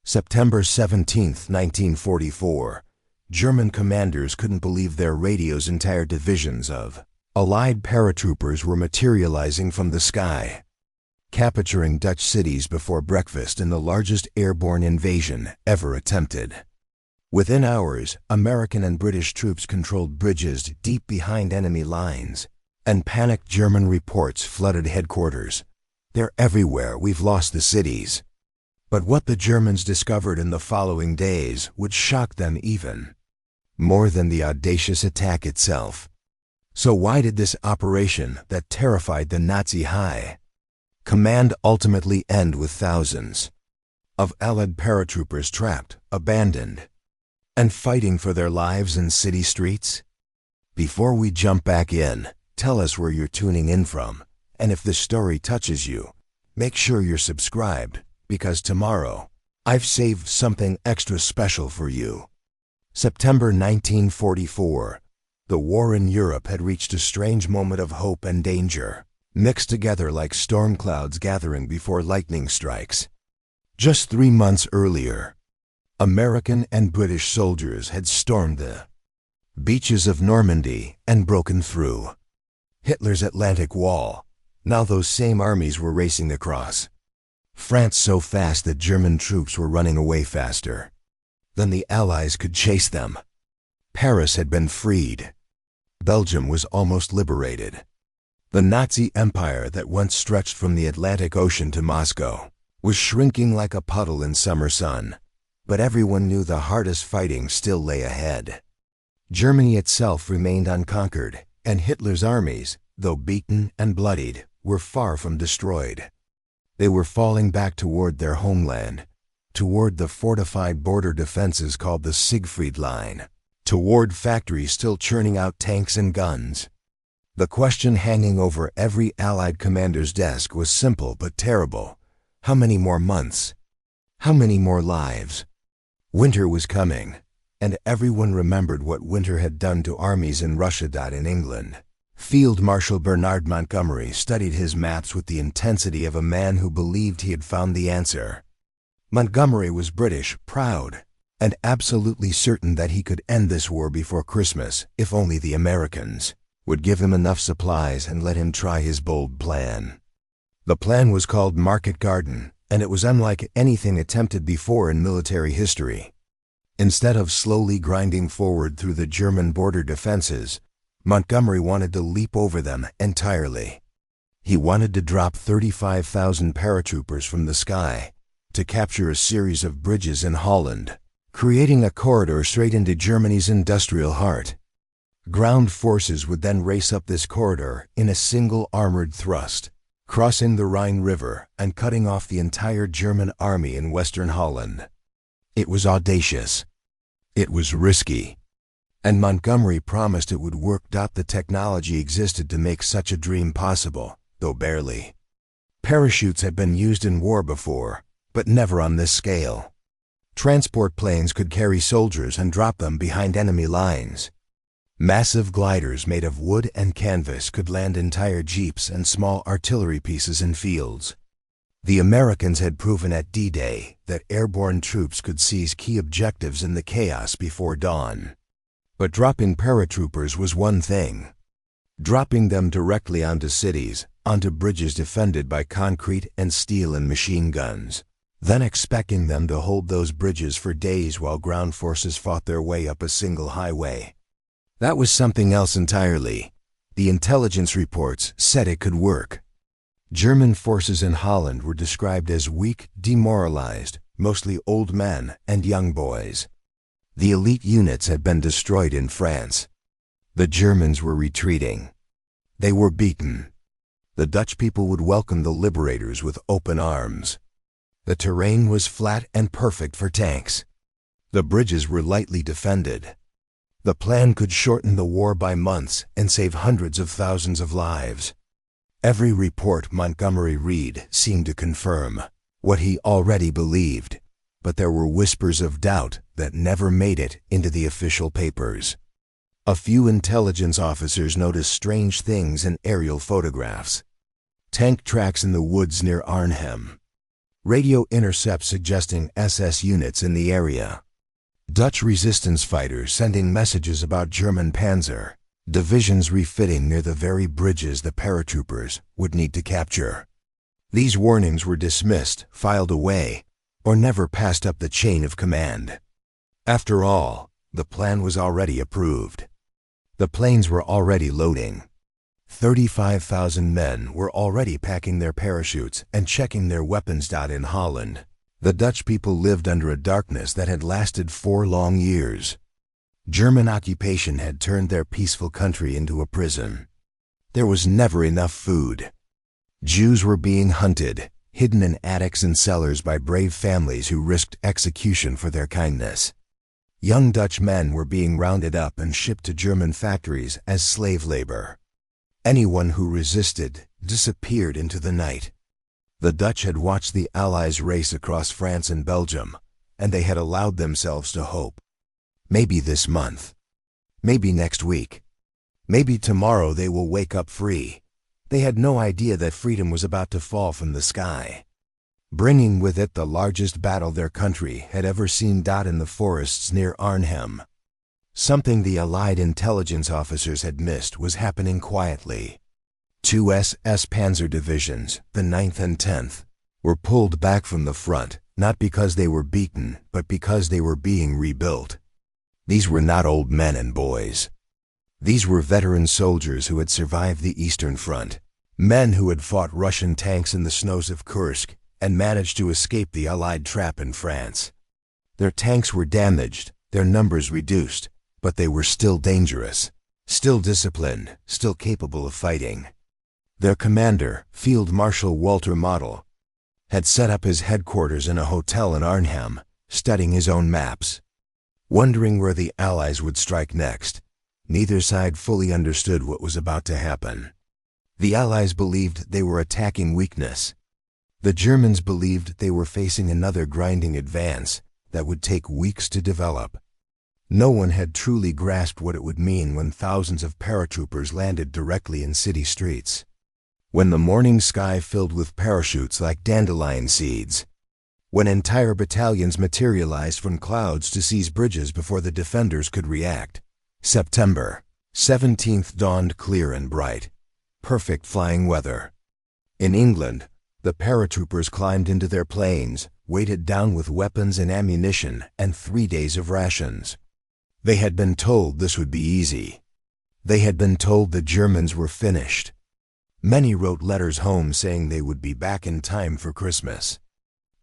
September 17, 1944. German commanders couldn't believe their radios. Entire divisions of Allied paratroopers were materializing from the sky, capturing Dutch cities before breakfast in the largest airborne invasion ever attempted. Within hours, American and British troops controlled bridges deep behind enemy lines, and panicked German reports flooded headquarters. "They're everywhere, we've lost the cities." But what the Germans discovered in the following days would shock them even more than the audacious attack itself. So why did this operation that terrified the Nazi high command ultimately end with thousands of Allied paratroopers trapped, abandoned, and fighting for their lives in city streets? Before we jump back in, tell us where you're tuning in from, and if this story touches you, make sure you're subscribed, because tomorrow, I've saved something extra special for you. September 1944. The war in Europe had reached a strange moment of hope and danger, mixed together like storm clouds gathering before lightning strikes. Just 3 months earlier, American and British soldiers had stormed the beaches of Normandy and broken through Hitler's Atlantic Wall. Now those same armies were racing across France so fast that German troops were running away faster than the Allies could chase them. Paris had been freed. Belgium was almost liberated. The Nazi Empire that once stretched from the Atlantic Ocean to Moscow was shrinking like a puddle in summer sun. But everyone knew the hardest fighting still lay ahead. Germany itself remained unconquered, and Hitler's armies, though beaten and bloodied, were far from destroyed. They were falling back toward their homeland, toward the fortified border defenses called the Siegfried Line, toward factories still churning out tanks and guns. The question hanging over every Allied commander's desk was simple but terrible. How many more months? How many more lives? Winter was coming, and everyone remembered what winter had done to armies in Russia. In England, Field Marshal Bernard Montgomery studied his maps with the intensity of a man who believed he had found the answer. Montgomery was British, proud, and absolutely certain that he could end this war before Christmas if only the Americans would give him enough supplies and let him try his bold plan. The plan was called Market Garden, and it was unlike anything attempted before in military history. Instead of slowly grinding forward through the German border defenses, Montgomery wanted to leap over them entirely. He wanted to drop 35,000 paratroopers from the sky to capture a series of bridges in Holland, creating a corridor straight into Germany's industrial heart. Ground forces would then race up this corridor in a single armored thrust, crossing the Rhine River and cutting off the entire German army in western Holland. It was audacious. It was risky. And Montgomery promised it would work. The technology existed to make such a dream possible, though barely. Parachutes had been used in war before, but never on this scale. Transport planes could carry soldiers and drop them behind enemy lines. Massive gliders made of wood and canvas could land entire jeeps and small artillery pieces in fields. The Americans had proven at D-Day that airborne troops could seize key objectives in the chaos before dawn. But dropping paratroopers was one thing. Dropping them directly onto cities, onto bridges defended by concrete and steel and machine guns, then expecting them to hold those bridges for days while ground forces fought their way up a single highway. That was something else entirely. The intelligence reports said it could work. German forces in Holland were described as weak, demoralized, mostly old men and young boys. The elite units had been destroyed in France. The Germans were retreating. They were beaten. The Dutch people would welcome the liberators with open arms. The terrain was flat and perfect for tanks. The bridges were lightly defended. The plan could shorten the war by months and save hundreds of thousands of lives. Every report Montgomery read seemed to confirm what he already believed, but there were whispers of doubt that never made it into the official papers. A few intelligence officers noticed strange things in aerial photographs. Tank tracks in the woods near Arnhem. Radio intercepts suggesting SS units in the area. Dutch resistance fighters sending messages about German panzer divisions refitting near the very bridges the paratroopers would need to capture. These warnings were dismissed, filed away, or never passed up the chain of command. After all, the plan was already approved. The planes were already loading. 35,000 men were already packing their parachutes and checking their weapons. In Holland, the Dutch people lived under a darkness that had lasted 4 long years. German occupation had turned their peaceful country into a prison. There was never enough food. Jews were being hunted, hidden in attics and cellars by brave families who risked execution for their kindness. Young Dutch men were being rounded up and shipped to German factories as slave labor. Anyone who resisted disappeared into the night. The Dutch had watched the Allies race across France and Belgium, and they had allowed themselves to hope. Maybe this month. Maybe next week. Maybe tomorrow they will wake up free. They had no idea that freedom was about to fall from the sky, bringing with it the largest battle their country had ever seen. In the forests near Arnhem, something the Allied intelligence officers had missed was happening quietly. 2 SS Panzer divisions, the 9th and 10th, were pulled back from the front, not because they were beaten, but because they were being rebuilt. These were not old men and boys. These were veteran soldiers who had survived the Eastern Front, men who had fought Russian tanks in the snows of Kursk and managed to escape the Allied trap in France. Their tanks were damaged, their numbers reduced, but they were still dangerous, still disciplined, still capable of fighting. Their commander, Field Marshal Walter Model, had set up his headquarters in a hotel in Arnhem, studying his own maps. Wondering where the Allies would strike next, neither side fully understood what was about to happen. The Allies believed they were attacking weakness. The Germans believed they were facing another grinding advance that would take weeks to develop. No one had truly grasped what it would mean when thousands of paratroopers landed directly in city streets. When the morning sky filled with parachutes like dandelion seeds. When entire battalions materialized from clouds to seize bridges before the defenders could react. September 17th dawned clear and bright. Perfect flying weather. In England, the paratroopers climbed into their planes, weighted down with weapons and ammunition, and 3 days of rations. They had been told this would be easy. They had been told the Germans were finished. Many wrote letters home saying they would be back in time for Christmas.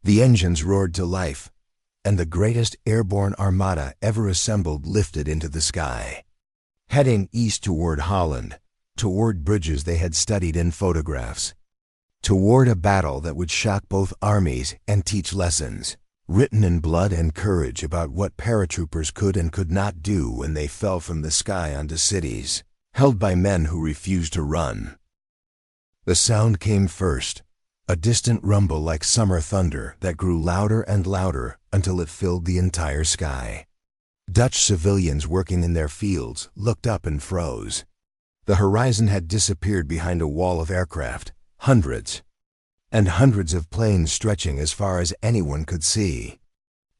The engines roared to life, and the greatest airborne armada ever assembled lifted into the sky, heading east toward Holland, toward bridges they had studied in photographs, toward a battle that would shock both armies and teach lessons, written in blood and courage about what paratroopers could and could not do when they fell from the sky onto cities, held by men who refused to run. The sound came first. A distant rumble like summer thunder that grew louder and louder until it filled the entire sky. Dutch civilians working in their fields looked up and froze. The horizon had disappeared behind a wall of aircraft, hundreds and hundreds of planes stretching as far as anyone could see.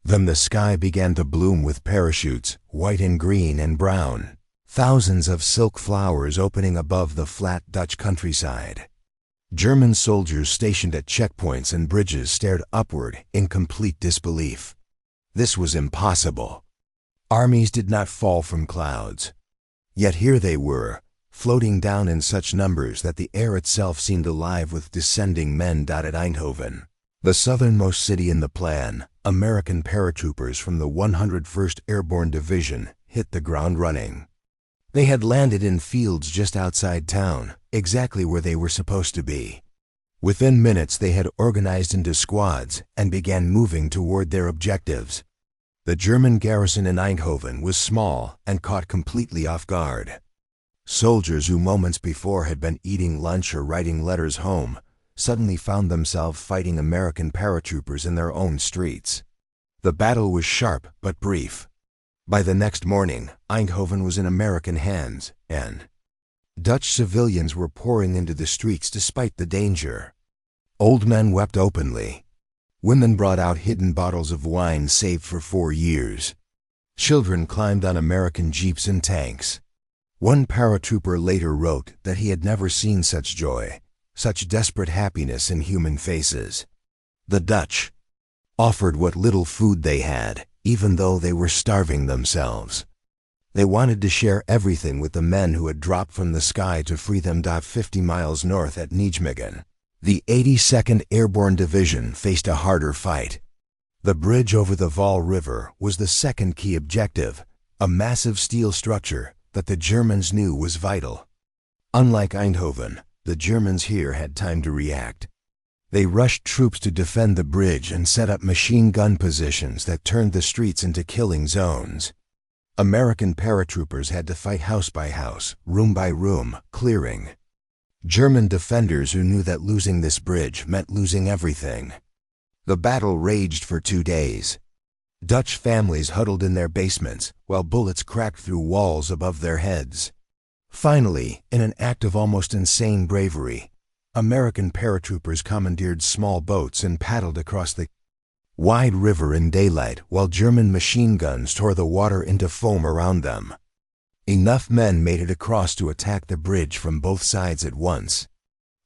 Then the sky began to bloom with parachutes, white and green and brown, thousands of silk flowers opening above the flat Dutch countryside. German soldiers stationed at checkpoints and bridges stared upward in complete disbelief. This was impossible. Armies did not fall from clouds. Yet here they were, floating down in such numbers that the air itself seemed alive with descending men. At Eindhoven, the southernmost city in the plan, American paratroopers from the 101st Airborne Division hit the ground running. They had landed in fields just outside town, exactly where they were supposed to be. Within minutes they had organized into squads and began moving toward their objectives. The German garrison in Eindhoven was small and caught completely off guard. Soldiers who moments before had been eating lunch or writing letters home suddenly found themselves fighting American paratroopers in their own streets. The battle was sharp but brief. By the next morning, Eindhoven was in American hands, and Dutch civilians were pouring into the streets despite the danger. Old men wept openly. Women brought out hidden bottles of wine saved for 4 years. Children climbed on American jeeps and tanks. One paratrooper later wrote that he had never seen such joy, such desperate happiness in human faces. The Dutch offered what little food they had, even though they were starving themselves. They wanted to share everything with the men who had dropped from the sky to free them. 50 miles north at Nijmegen, the 82nd Airborne Division faced a harder fight. The bridge over the Vaal River was the second key objective, a massive steel structure that the Germans knew was vital. Unlike Eindhoven, the Germans here had time to react. They rushed troops to defend the bridge and set up machine gun positions that turned the streets into killing zones. American paratroopers had to fight house by house, room by room, clearing. German defenders who knew that losing this bridge meant losing everything. The battle raged for 2 days. Dutch families huddled in their basements while bullets cracked through walls above their heads. Finally, in an act of almost insane bravery, American paratroopers commandeered small boats and paddled across the wide river in daylight while German machine guns tore the water into foam around them. Enough men made it across to attack the bridge from both sides at once.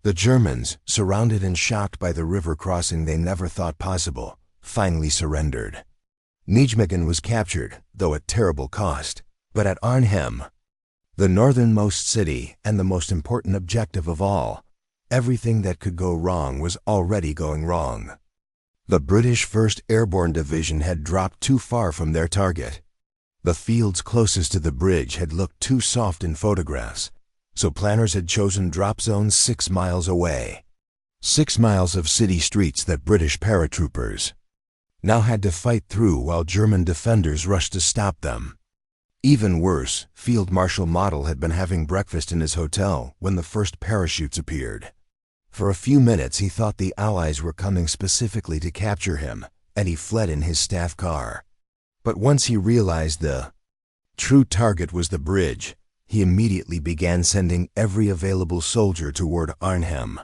The Germans, surrounded and shocked by the river crossing they never thought possible, finally surrendered. Nijmegen was captured, though at terrible cost, but at Arnhem, the northernmost city and the most important objective of all, everything that could go wrong was already going wrong. The British 1st Airborne Division had dropped too far from their target. The fields closest to the bridge had looked too soft in photographs, so planners had chosen drop zones 6 miles away. 6 miles of city streets that British paratroopers now had to fight through while German defenders rushed to stop them. Even worse, Field Marshal Model had been having breakfast in his hotel when the first parachutes appeared. For a few minutes he thought the Allies were coming specifically to capture him, and he fled in his staff car. But once he realized the true target was the bridge, he immediately began sending every available soldier toward Arnhem.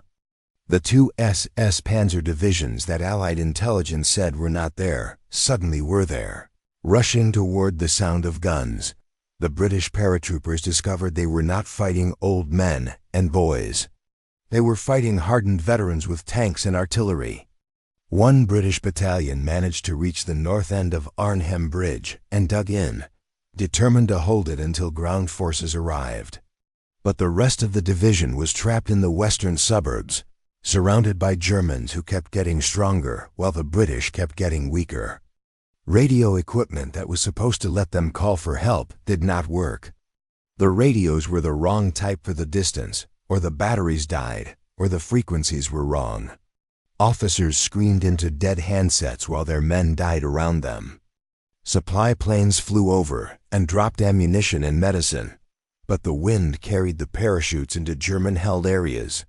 The 2 SS Panzer divisions that Allied intelligence said were not there, suddenly were there. Rushing toward the sound of guns, the British paratroopers discovered they were not fighting old men and boys. They were fighting hardened veterans with tanks and artillery. One British battalion managed to reach the north end of Arnhem Bridge and dug in, determined to hold it until ground forces arrived. But the rest of the division was trapped in the western suburbs, surrounded by Germans who kept getting stronger while the British kept getting weaker. Radio equipment that was supposed to let them call for help did not work. The radios were the wrong type for the distance, or the batteries died, or the frequencies were wrong. Officers screamed into dead handsets while their men died around them. Supply planes flew over and dropped ammunition and medicine, but the wind carried the parachutes into German-held areas.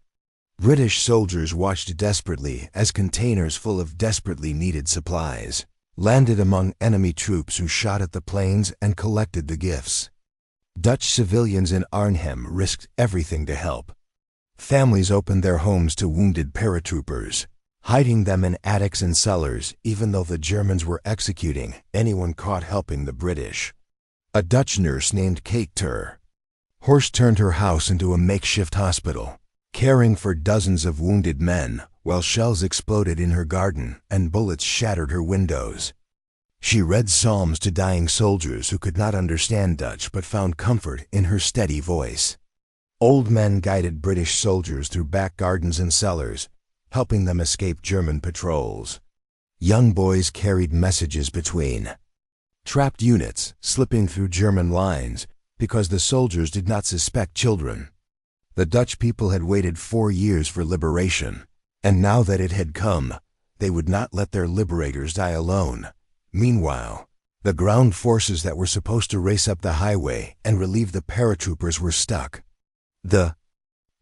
British soldiers watched desperately as containers full of desperately needed supplies landed among enemy troops who shot at the planes and collected the gifts. Dutch civilians in Arnhem risked everything to help. Families opened their homes to wounded paratroopers, hiding them in attics and cellars even though the Germans were executing anyone caught helping the British. A Dutch nurse named Kate Ter Horst turned her house into a makeshift hospital, caring for dozens of wounded men while shells exploded in her garden and bullets shattered her windows. She read psalms to dying soldiers who could not understand Dutch but found comfort in her steady voice. Old men guided British soldiers through back gardens and cellars, helping them escape German patrols. Young boys carried messages between trapped units, slipping through German lines because the soldiers did not suspect children. The Dutch people had waited 4 years for liberation, and now that it had come, they would not let their liberators die alone. Meanwhile, the ground forces that were supposed to race up the highway and relieve the paratroopers were stuck. The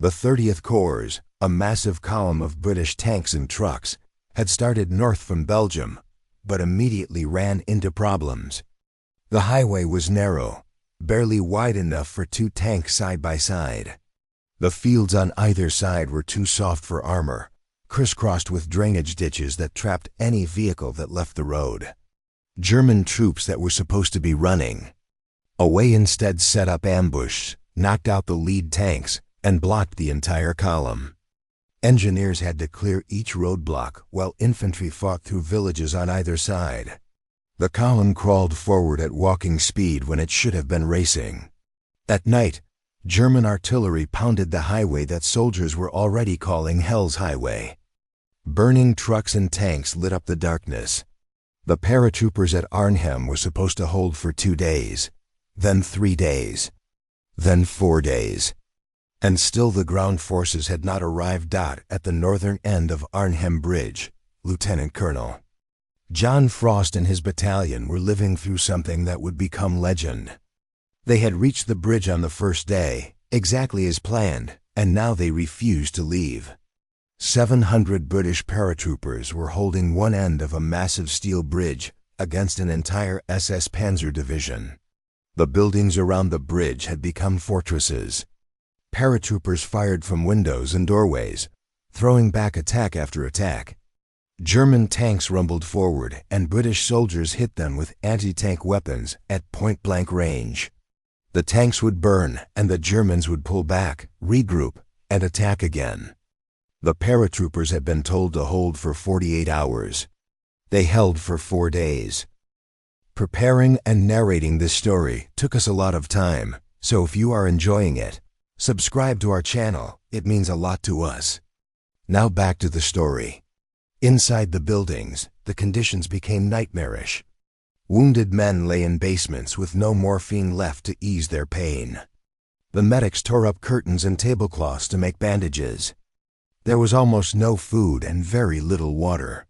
30th Corps, a massive column of British tanks and trucks, had started north from Belgium, but immediately ran into problems. The highway was narrow, barely wide enough for 2 tanks side by side. The fields on either side were too soft for armor, crisscrossed with drainage ditches that trapped any vehicle that left the road. German troops that were supposed to be running away instead set up ambush, knocked out the lead tanks, and blocked the entire column. Engineers had to clear each roadblock while infantry fought through villages on either side. The column crawled forward at walking speed when it should have been racing. At night, German artillery pounded the highway that soldiers were already calling Hell's Highway. Burning trucks and tanks lit up the darkness. The paratroopers at Arnhem were supposed to hold for 2 days, then 3 days, then 4 days. And still the ground forces had not arrived. At the northern end of Arnhem Bridge, Lieutenant Colonel John Frost and his battalion were living through something that would become legend. They had reached the bridge on the first day, exactly as planned, and now they refused to leave. 700 British paratroopers were holding one end of a massive steel bridge against an entire SS Panzer division. The buildings around the bridge had become fortresses. Paratroopers fired from windows and doorways, throwing back attack after attack. German tanks rumbled forward, and British soldiers hit them with anti-tank weapons at point-blank range. The tanks would burn, and the Germans would pull back, regroup, and attack again. The paratroopers had been told to hold for 48 hours. They held for 4 days. Preparing and narrating this story took us a lot of time, so if you are enjoying it, subscribe to our channel. It means a lot to us. Now back to the story. Inside the buildings, the conditions became nightmarish. Wounded men lay in basements with no morphine left to ease their pain. The medics tore up curtains and tablecloths to make bandages. There was almost no food and very little water.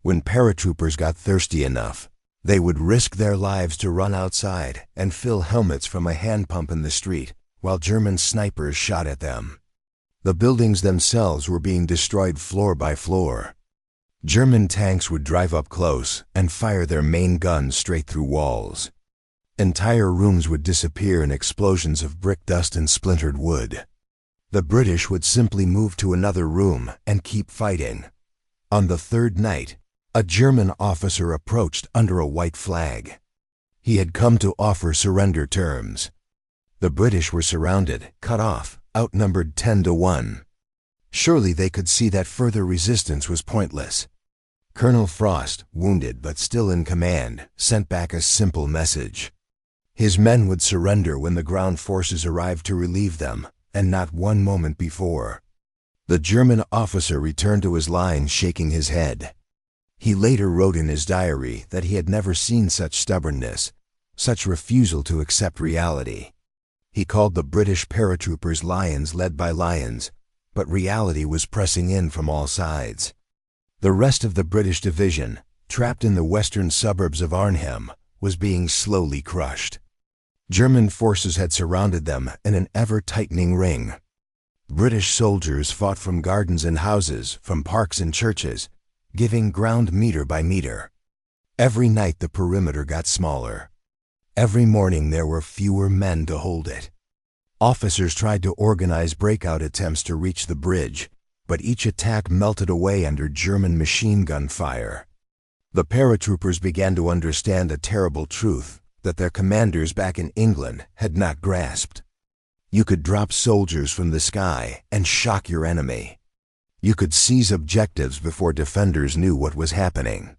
When paratroopers got thirsty enough, they would risk their lives to run outside and fill helmets from a hand pump in the street while German snipers shot at them. The buildings themselves were being destroyed floor by floor. German tanks would drive up close and fire their main guns straight through walls. Entire rooms would disappear in explosions of brick dust and splintered wood. The British would simply move to another room and keep fighting. On the third night, a German officer approached under a white flag. He had come to offer surrender terms. The British were surrounded, cut off, outnumbered 10-1. Surely they could see that further resistance was pointless. Colonel Frost, wounded but still in command, sent back a simple message. His men would surrender when the ground forces arrived to relieve them, and not one moment before. The German officer returned to his lines shaking his head. He later wrote in his diary that he had never seen such stubbornness, such refusal to accept reality. He called the British paratroopers lions led by lions, but reality was pressing in from all sides. The rest of the British division, trapped in the western suburbs of Arnhem, was being slowly crushed. German forces had surrounded them in an ever-tightening ring. British soldiers fought from gardens and houses, from parks and churches, giving ground meter by meter. Every night the perimeter got smaller. Every morning there were fewer men to hold it. Officers tried to organize breakout attempts to reach the bridge, but each attack melted away under German machine gun fire. The paratroopers began to understand a terrible truth that their commanders back in England had not grasped. You could drop soldiers from the sky and shock your enemy. You could seize objectives before defenders knew what was happening.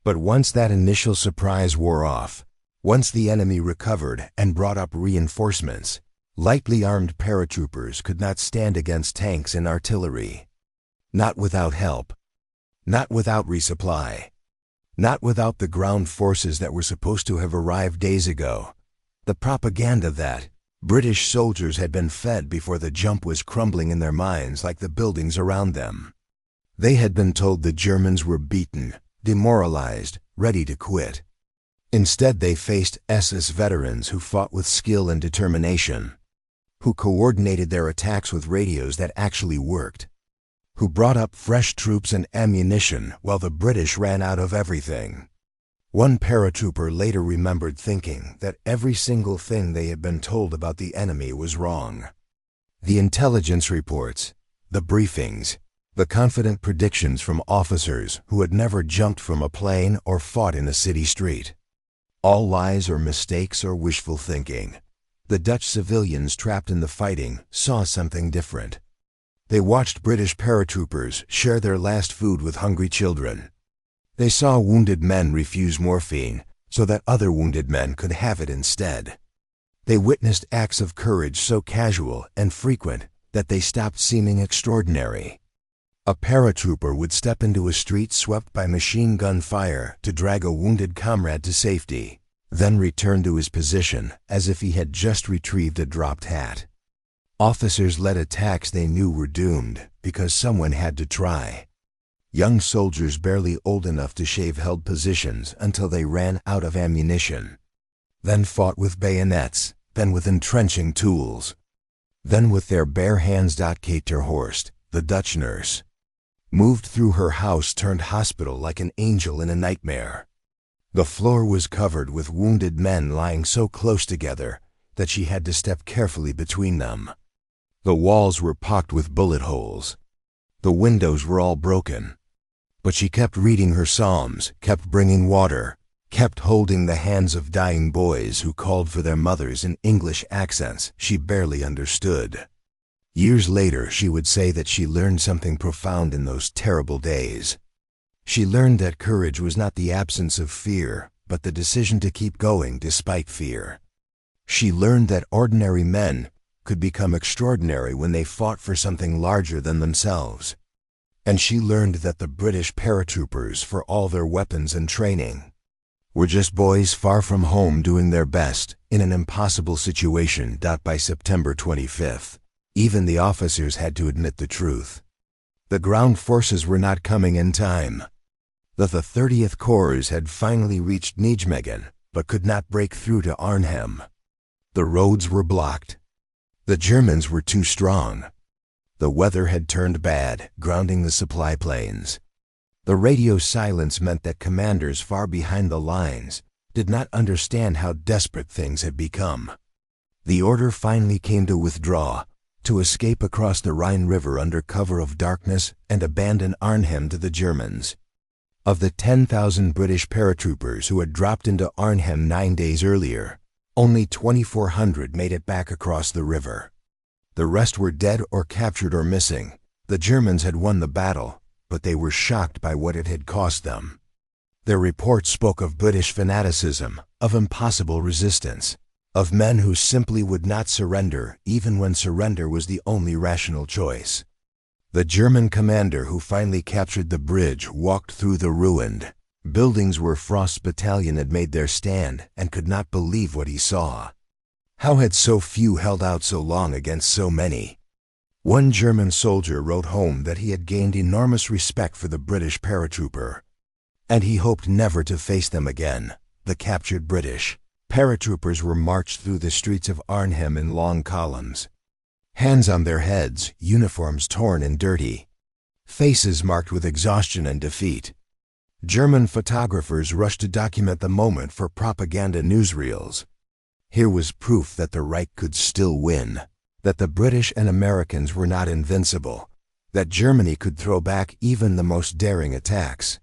But once that initial surprise wore off, once the enemy recovered and brought up reinforcements, lightly armed paratroopers could not stand against tanks and artillery. Not without help. Not without resupply. Not without the ground forces that were supposed to have arrived days ago. The propaganda that British soldiers had been fed before the jump was crumbling in their minds like the buildings around them. They had been told the Germans were beaten, demoralized, ready to quit. Instead they faced SS veterans who fought with skill and determination, who coordinated their attacks with radios that actually worked, who brought up fresh troops and ammunition while the British ran out of everything. One paratrooper later remembered thinking that every single thing they had been told about the enemy was wrong. The intelligence reports, the briefings, The confident predictions from officers who had never jumped from a plane or fought in a city street. All lies or mistakes or wishful thinking. The Dutch civilians trapped in the fighting saw something different. They watched British paratroopers share their last food with hungry children. They saw wounded men refuse morphine so that other wounded men could have it instead. They witnessed acts of courage so casual and frequent that they stopped seeming extraordinary. A paratrooper would step into a street swept by machine gun fire to drag a wounded comrade to safety, then return to his position as if he had just retrieved a dropped hat. Officers led attacks they knew were doomed because someone had to try. Young soldiers barely old enough to shave held positions until they ran out of ammunition, then fought with bayonets, then with entrenching tools, then with their bare hands. Kate ter Horst, the Dutch nurse, moved through her house-turned-hospital like an angel in a nightmare. The floor was covered with wounded men lying so close together that she had to step carefully between them. The walls were pocked with bullet holes. The windows were all broken. But she kept reading her psalms, kept bringing water, kept holding the hands of dying boys who called for their mothers in English accents she barely understood. Years later, she would say that she learned something profound in those terrible days. She learned that courage was not the absence of fear, but the decision to keep going despite fear. She learned that ordinary men could become extraordinary when they fought for something larger than themselves. And she learned that the British paratroopers, for all their weapons and training, were just boys far from home doing their best in an impossible situation. By September 25th, even the officers had to admit the truth. The ground forces were not coming in time. The 30th Corps had finally reached Nijmegen, but could not break through to Arnhem. The roads were blocked. The Germans were too strong. The weather had turned bad, grounding the supply planes. The radio silence meant that commanders far behind the lines did not understand how desperate things had become. The order finally came to withdraw, to escape across the Rhine River under cover of darkness and abandon Arnhem to the Germans. Of the 10,000 British paratroopers who had dropped into Arnhem 9 days earlier, only 2,400 made it back across the river. The rest were dead or captured or missing. The Germans had won the battle, but they were shocked by what it had cost them. Their reports spoke of British fanaticism, of impossible resistance, of men who simply would not surrender even when surrender was the only rational choice. The German commander who finally captured the bridge walked through the ruined buildings where Frost's battalion had made their stand and could not believe what he saw. How had so few held out so long against so many? One German soldier wrote home that he had gained enormous respect for the British paratrooper, and he hoped never to face them again. The captured British paratroopers were marched through the streets of Arnhem in long columns, hands on their heads, uniforms torn and dirty, faces marked with exhaustion and defeat. German photographers rushed to document the moment for propaganda newsreels. Here was proof that the Reich could still win, that the British and Americans were not invincible, that Germany could throw back even the most daring attacks.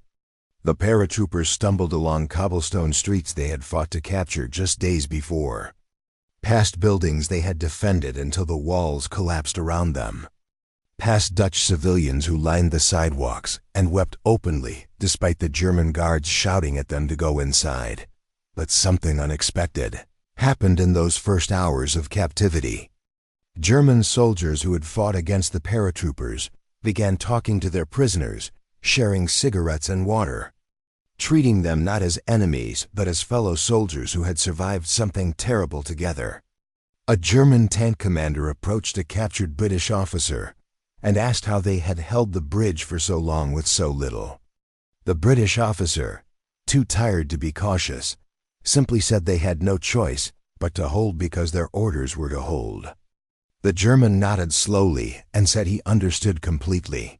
The paratroopers stumbled along cobblestone streets they had fought to capture just days before, past buildings they had defended until the walls collapsed around them, past Dutch civilians who lined the sidewalks and wept openly despite the German guards shouting at them to go inside. But something unexpected happened in those first hours of captivity. German soldiers who had fought against the paratroopers began talking to their prisoners, sharing cigarettes and water, treating them not as enemies but as fellow soldiers who had survived something terrible together. A German tank commander approached a captured British officer and asked how they had held the bridge for so long with so little. The British officer, too tired to be cautious, simply said they had no choice but to hold because their orders were to hold. The German nodded slowly and said he understood completely,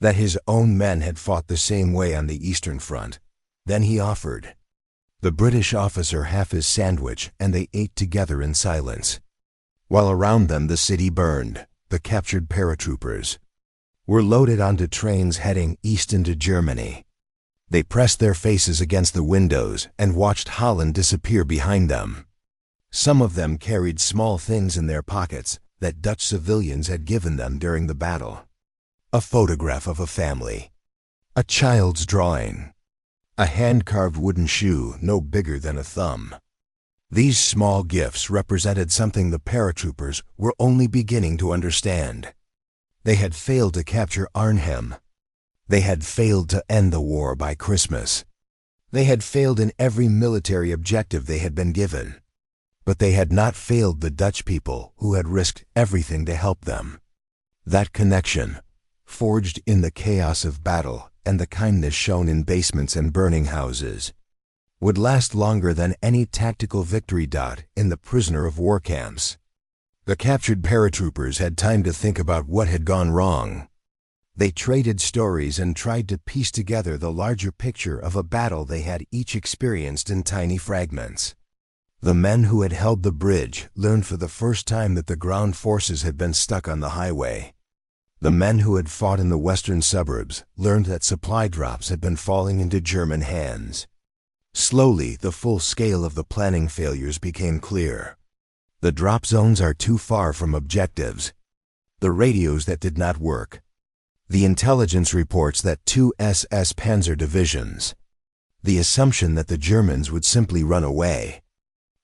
that his own men had fought the same way on the Eastern Front. Then he offered the British officer half his sandwich and they ate together in silence, while around them the city burned, the captured paratroopers. were loaded onto trains heading east into Germany. They pressed their faces against the windows and watched Holland disappear behind them. Some of them carried small things in their pockets that Dutch civilians had given them during the battle. A photograph of a family, a child's drawing, a hand-carved wooden shoe no bigger than a thumb. These small gifts represented something the paratroopers were only beginning to understand. They had failed to capture Arnhem. They had failed to end the war by Christmas. They had failed in every military objective they had been given. But they had not failed the Dutch people who had risked everything to help them. That connection, forged in the chaos of battle and the kindness shown in basements and burning houses, would last longer than any tactical victory dot in the prisoner of war camps. The captured paratroopers had time to think about what had gone wrong. They traded stories and tried to piece together the larger picture of a battle they had each experienced in tiny fragments. The men who had held the bridge learned for the first time that the ground forces had been stuck on the highway. The men who had fought in the western suburbs learned that supply drops had been falling into German hands. Slowly, the full scale of the planning failures became clear. The drop zones are too far from objectives. The radios that did not work. The intelligence reports that 2 SS Panzer divisions. The assumption that the Germans would simply run away.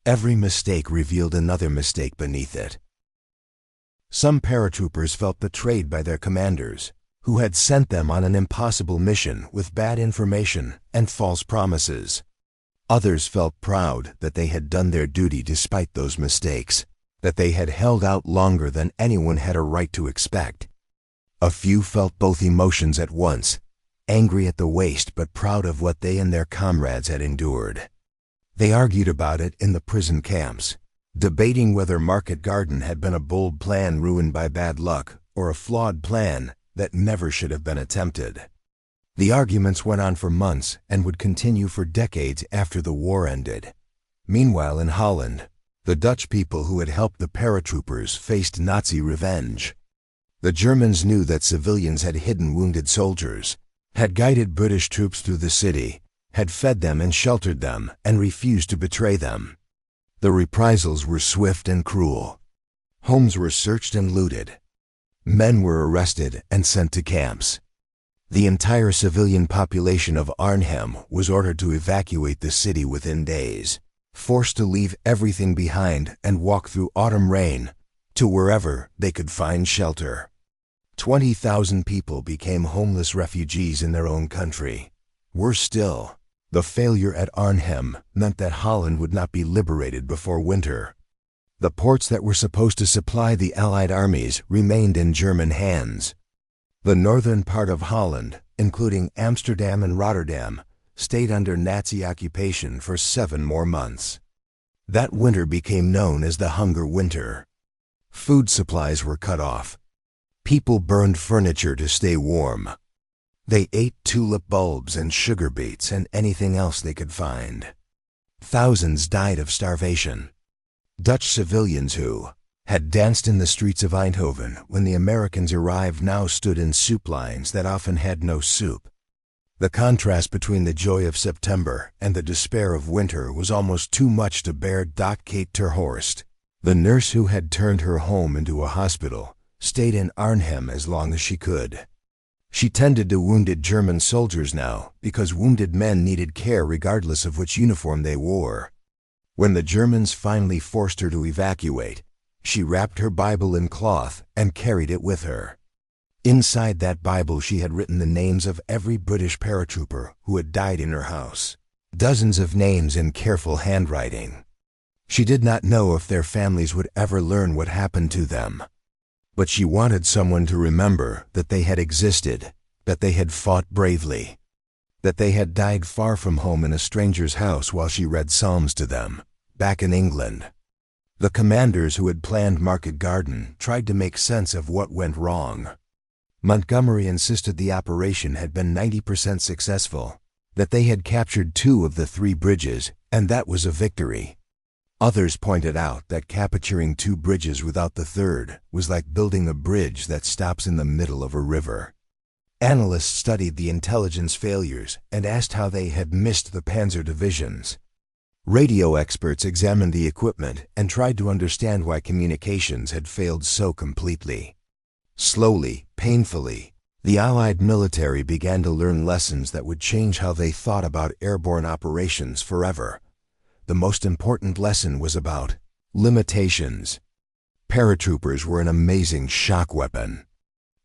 Every mistake revealed another mistake beneath it. Some paratroopers felt betrayed by their commanders, who had sent them on an impossible mission with bad information and false promises. Others felt proud that they had done their duty despite those mistakes, that they had held out longer than anyone had a right to expect. A few felt both emotions at once, angry at the waste but proud of what they and their comrades had endured. They argued about it in the prison camps, debating whether Market Garden had been a bold plan ruined by bad luck or a flawed plan that never should have been attempted. The arguments went on for months and would continue for decades after the war ended. Meanwhile, in Holland, the Dutch people who had helped the paratroopers faced Nazi revenge. The Germans knew that civilians had hidden wounded soldiers, had guided British troops through the city, had fed them and sheltered them, and refused to betray them. The reprisals were swift and cruel. Homes were searched and looted. Men were arrested and sent to camps. The entire civilian population of Arnhem was ordered to evacuate the city within days, forced to leave everything behind and walk through autumn rain to wherever they could find shelter. 20,000 people became homeless refugees in their own country. Worse still, the failure at Arnhem meant that Holland would not be liberated before winter. The ports that were supposed to supply the Allied armies remained in German hands. The northern part of Holland, including Amsterdam and Rotterdam, stayed under Nazi occupation for 7 more months. That winter became known as the Hunger Winter. Food supplies were cut off. People burned furniture to stay warm. They ate tulip bulbs and sugar beets and anything else they could find. Thousands died of starvation. Dutch civilians who had danced in the streets of Eindhoven when the Americans arrived now stood in soup lines that often had no soup. The contrast between the joy of September and the despair of winter was almost too much to bear. Kate Terhorst, the nurse who had turned her home into a hospital, stayed in Arnhem as long as she could. She tended to wounded German soldiers now because wounded men needed care regardless of which uniform they wore. When the Germans finally forced her to evacuate, she wrapped her Bible in cloth and carried it with her. Inside that Bible she had written the names of every British paratrooper who had died in her house. Dozens of names in careful handwriting. She did not know if their families would ever learn what happened to them. But she wanted someone to remember that they had existed, that they had fought bravely, that they had died far from home in a stranger's house while she read psalms to them, back in England. The commanders who had planned Market Garden tried to make sense of what went wrong. Montgomery insisted the operation had been 90% successful, that they had captured 2 of the 3 bridges, and that was a victory. Others pointed out that capturing 2 bridges without the third was like building a bridge that stops in the middle of a river. Analysts studied the intelligence failures and asked how they had missed the panzer divisions. Radio experts examined the equipment and tried to understand why communications had failed so completely. Slowly, painfully, the Allied military began to learn lessons that would change how they thought about airborne operations forever. The most important lesson was about limitations. Paratroopers were an amazing shock weapon.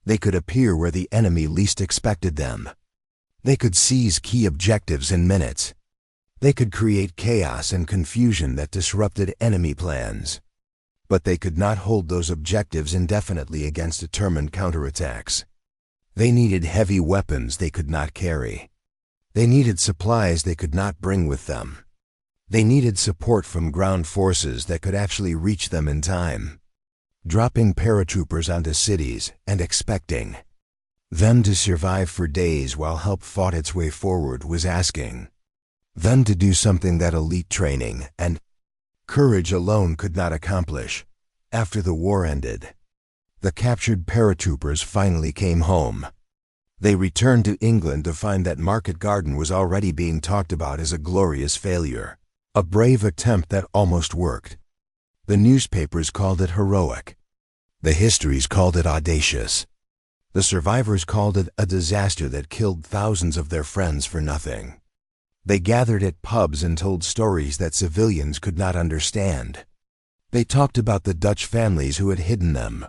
They could appear where the enemy least expected them. They could seize key objectives in minutes. They could create chaos and confusion that disrupted enemy plans. But they could not hold those objectives indefinitely against determined counterattacks. They needed heavy weapons they could not carry. They needed supplies they could not bring with them. They needed support from ground forces that could actually reach them in time. Dropping paratroopers onto cities and expecting them to survive for days while help fought its way forward was asking them to do something that elite training and courage alone could not accomplish. After the war ended, the captured paratroopers finally came home. They returned to England to find that Market Garden was already being talked about as a glorious failure, a brave attempt that almost worked. The newspapers called it heroic. The histories called it audacious. The survivors called it a disaster that killed thousands of their friends for nothing. They gathered at pubs and told stories that civilians could not understand. They talked about the Dutch families who had hidden them.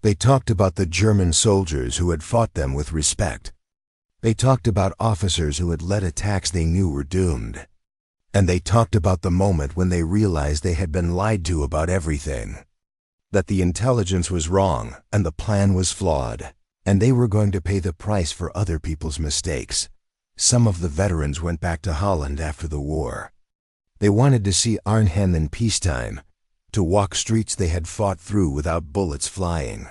They talked about the German soldiers who had fought them with respect. They talked about officers who had led attacks they knew were doomed. And they talked about the moment when they realized they had been lied to about everything. That the intelligence was wrong and the plan was flawed, and they were going to pay the price for other people's mistakes. Some of the veterans went back to Holland after the war. They wanted to see Arnhem in peacetime, to walk streets they had fought through without bullets flying.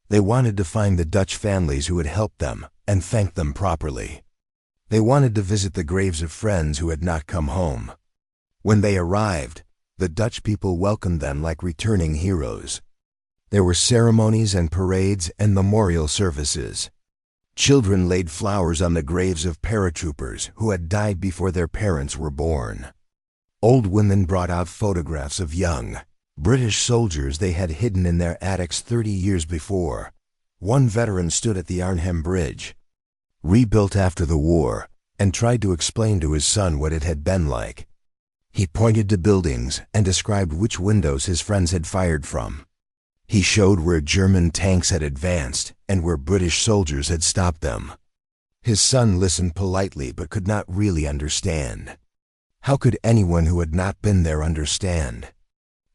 They wanted to find the Dutch families who had helped them and thank them properly. They wanted to visit the graves of friends who had not come home. When they arrived, the Dutch people welcomed them like returning heroes. There were ceremonies and parades and memorial services. Children laid flowers on the graves of paratroopers who had died before their parents were born. Old women brought out photographs of young British soldiers they had hidden in their attics 30 years before. One veteran stood at the Arnhem Bridge, rebuilt after the war, and tried to explain to his son what it had been like. He pointed to buildings and described which windows his friends had fired from. He showed where German tanks had advanced and where British soldiers had stopped them. His son listened politely but could not really understand. How could anyone who had not been there understand?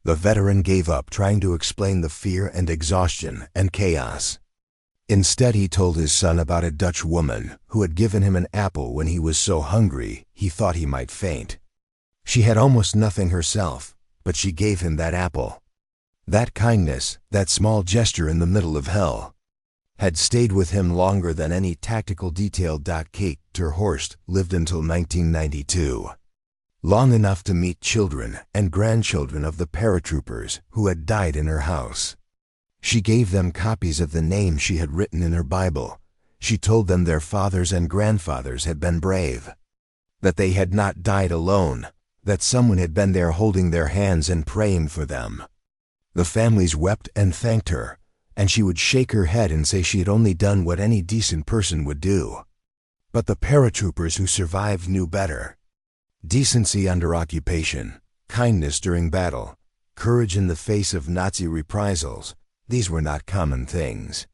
The veteran gave up trying to explain the fear and exhaustion and chaos. Instead, he told his son about a Dutch woman who had given him an apple when he was so hungry he thought he might faint. She had almost nothing herself, but she gave him that apple. That kindness, that small gesture in the middle of hell, had stayed with him longer than any tactical detail. Kate ter Horst lived until 1992. Long enough to meet children and grandchildren of the paratroopers who had died in her house. She gave them copies of the names she had written in her Bible. She told them their fathers and grandfathers had been brave, that they had not died alone, that someone had been there holding their hands and praying for them. The families wept and thanked her, and she would shake her head and say she had only done what any decent person would do. But the paratroopers who survived knew better. Decency under occupation, kindness during battle, courage in the face of Nazi reprisals, these were not common things.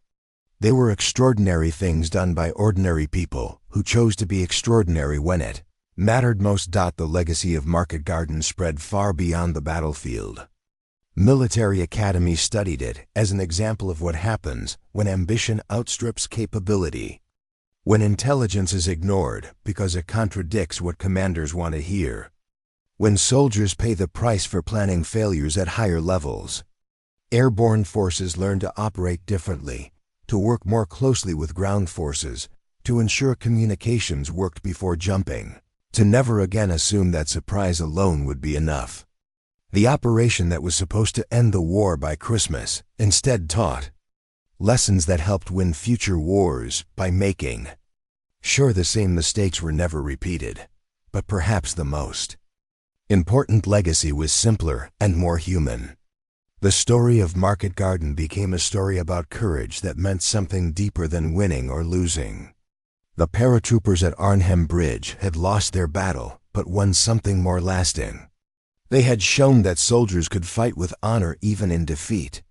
They were extraordinary things done by ordinary people who chose to be extraordinary when it mattered most. The legacy of Market Garden spread far beyond the battlefield. Military academies studied it as an example of what happens when ambition outstrips capability. When intelligence is ignored because it contradicts what commanders want to hear. When soldiers pay the price for planning failures at higher levels. Airborne forces learn to operate differently, to work more closely with ground forces, to ensure communications worked before jumping, to never again assume that surprise alone would be enough. The operation that was supposed to end the war by Christmas instead taught lessons that helped win future wars by making sure the same mistakes were never repeated, but perhaps the most important legacy was simpler and more human. The story of Market Garden became a story about courage that meant something deeper than winning or losing. The paratroopers at Arnhem Bridge had lost their battle, but won something more lasting. They had shown that soldiers could fight with honor even in defeat.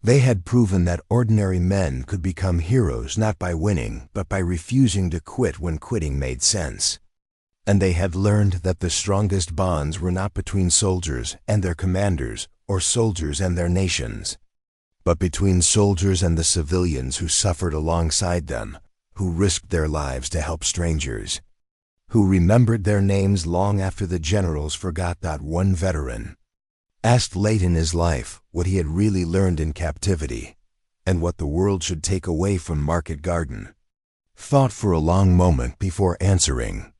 They had proven that ordinary men could become heroes not by winning, but by refusing to quit when quitting made sense. And they had learned that the strongest bonds were not between soldiers and their commanders, or soldiers and their nations, but between soldiers and the civilians who suffered alongside them, who risked their lives to help strangers, who remembered their names long after the generals forgot. That one veteran asked late in his life what he had really learned in captivity, and what the world should take away from Market Garden. Thought for a long moment before answering.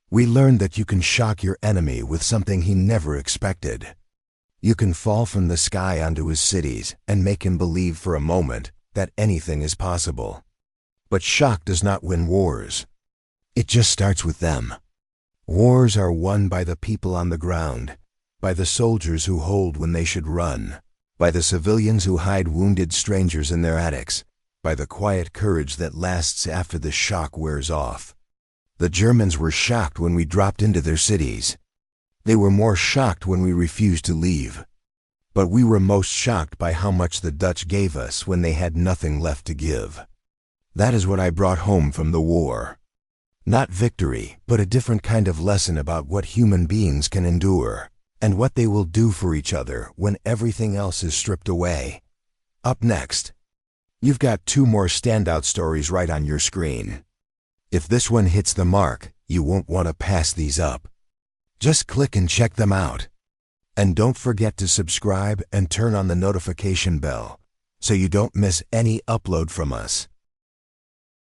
We learned that you can shock your enemy with something he never expected. You can fall from the sky onto his cities and make him believe for a moment that anything is possible. But shock does not win wars. It just starts with them. Wars are won by the people on the ground, by the soldiers who hold when they should run, by the civilians who hide wounded strangers in their attics, by the quiet courage that lasts after the shock wears off. The Germans were shocked when we dropped into their cities. They were more shocked when we refused to leave. But we were most shocked by how much the Dutch gave us when they had nothing left to give. That is what I brought home from the war. Not victory, but a different kind of lesson about what human beings can endure, and what they will do for each other when everything else is stripped away. Up next, you've got 2 more standout stories right on your screen. If this one hits the mark, you won't want to pass these up. Just click and check them out. And don't forget to subscribe and turn on the notification bell so you don't miss any upload from us.